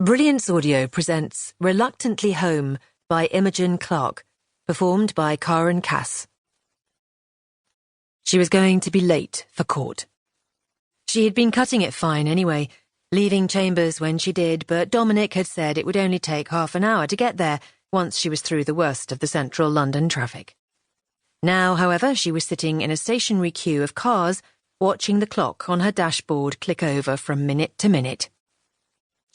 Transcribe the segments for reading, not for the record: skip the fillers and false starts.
Brilliance Audio presents Reluctantly Home by Imogen Clark, performed by Karen Cass. She was going to be late for court. She had been cutting it fine anyway, leaving chambers when she did, but Dominic had said it would only take half an hour to get there once she was through the worst of the central London traffic. Now, however, she was sitting in a stationary queue of cars, watching the clock on her dashboard click over from minute to minute.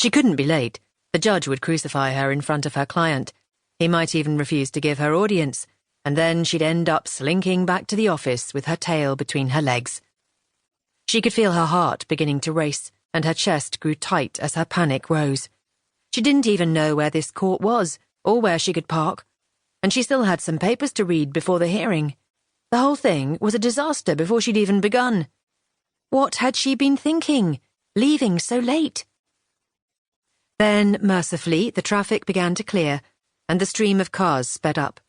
She couldn't be late. The judge would crucify her in front of her client. He might even refuse to give her audience, and then she'd end up slinking back to the office with her tail between her legs. She could feel her heart beginning to race, and her chest grew tight as her panic rose. She didn't even know where this court was, or where she could park, and she still had some papers to read before the hearing. The whole thing was a disaster before she'd even begun. What had she been thinking, leaving so late? Then, mercifully, the traffic began to clear, and the stream of cars sped up.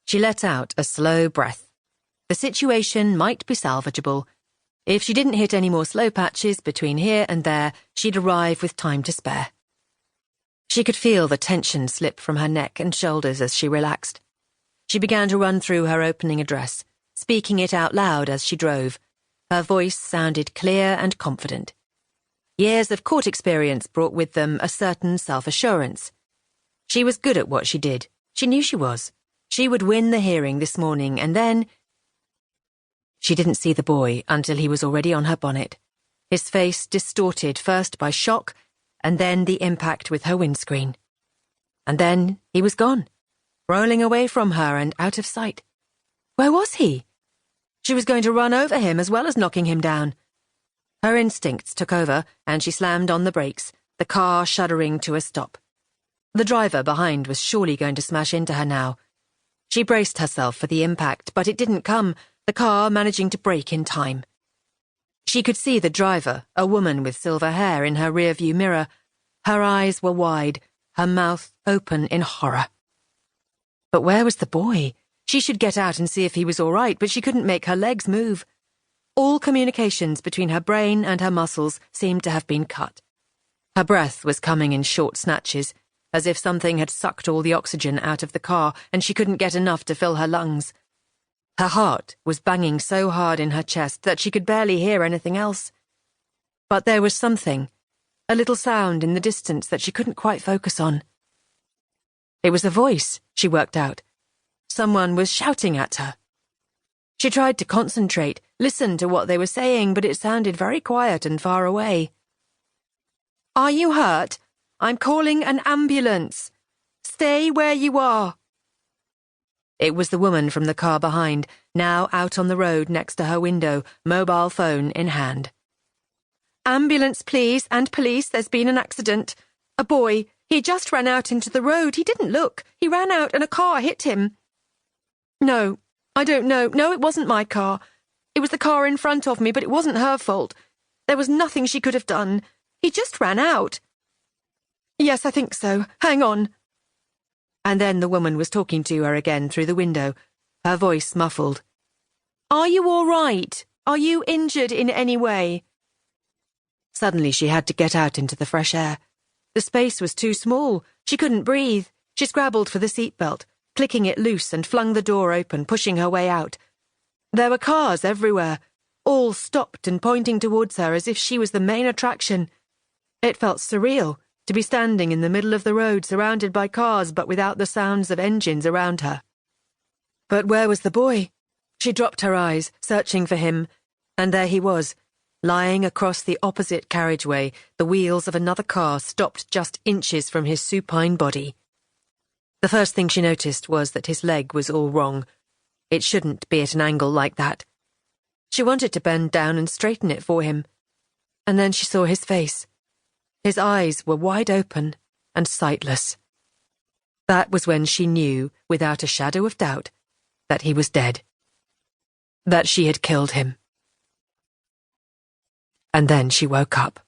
She let out a slow breath. The situation might be salvageable. If she didn't hit any more slow patches between here and there, she'd arrive with time to spare. She could feel the tension slip from her neck and shoulders as she relaxed. She began to run through her opening address, speaking it out loud as she drove. Her voice sounded clear and confident. Years of court experience brought with them a certain self-assurance. She was good at what she did. She knew she was. She would win the hearing this morning, and then... She didn't see the boy until he was already on her bonnet, his face distorted first by shock, and then the impact with her windscreen. And then he was gone, rolling away from her and out of sight. Where was he? She was going to run over him as well as knocking him down. Her instincts took over, and she slammed on the brakes, the car shuddering to a stop. The driver behind was surely going to smash into her now. She braced herself for the impact, but it didn't come, the car managing to brake in time. She could see the driver, a woman with silver hair, in her rearview mirror. Her eyes were wide, her mouth open in horror. But where was the boy? She should get out and see if he was all right, but she couldn't make her legs move. All communications between her brain and her muscles seemed to have been cut. Her breath was coming in short snatches, as if something had sucked all the oxygen out of the car and she couldn't get enough to fill her lungs. Her heart was banging so hard in her chest that she could barely hear anything else. But there was something, a little sound in the distance that she couldn't quite focus on. It was a voice, she worked out. Someone was shouting at her. She tried to concentrate, listen to what they were saying, but it sounded very quiet and far away. "Are you hurt? I'm calling an ambulance. Stay where you are." It was the woman from the car behind, now out on the road next to her window, mobile phone in hand. "Ambulance, please, and police, there's been an accident. A boy, he just ran out into the road. He didn't look. He ran out and a car hit him." "No, I don't know. No, it wasn't my car. It was the car in front of me, but it wasn't her fault. There was nothing she could have done. He just ran out." "Yes, I think so. Hang on." And then the woman was talking to her again through the window, her voice muffled. "Are you all right? Are you injured in any way?" Suddenly she had to get out into the fresh air. The space was too small. She couldn't breathe. She scrabbled for the seatbelt, clicking it loose, and flung the door open, pushing her way out. There were cars everywhere, all stopped and pointing towards her as if she was the main attraction. It felt surreal to be standing in the middle of the road, surrounded by cars but without the sounds of engines around her. But where was the boy? She dropped her eyes, searching for him, and there he was, lying across the opposite carriageway, the wheels of another car stopped just inches from his supine body. The first thing she noticed was that his leg was all wrong. It shouldn't be at an angle like that. She wanted to bend down and straighten it for him. And then she saw his face. His eyes were wide open and sightless. That was when she knew, without a shadow of doubt, that he was dead. That she had killed him. And then she woke up.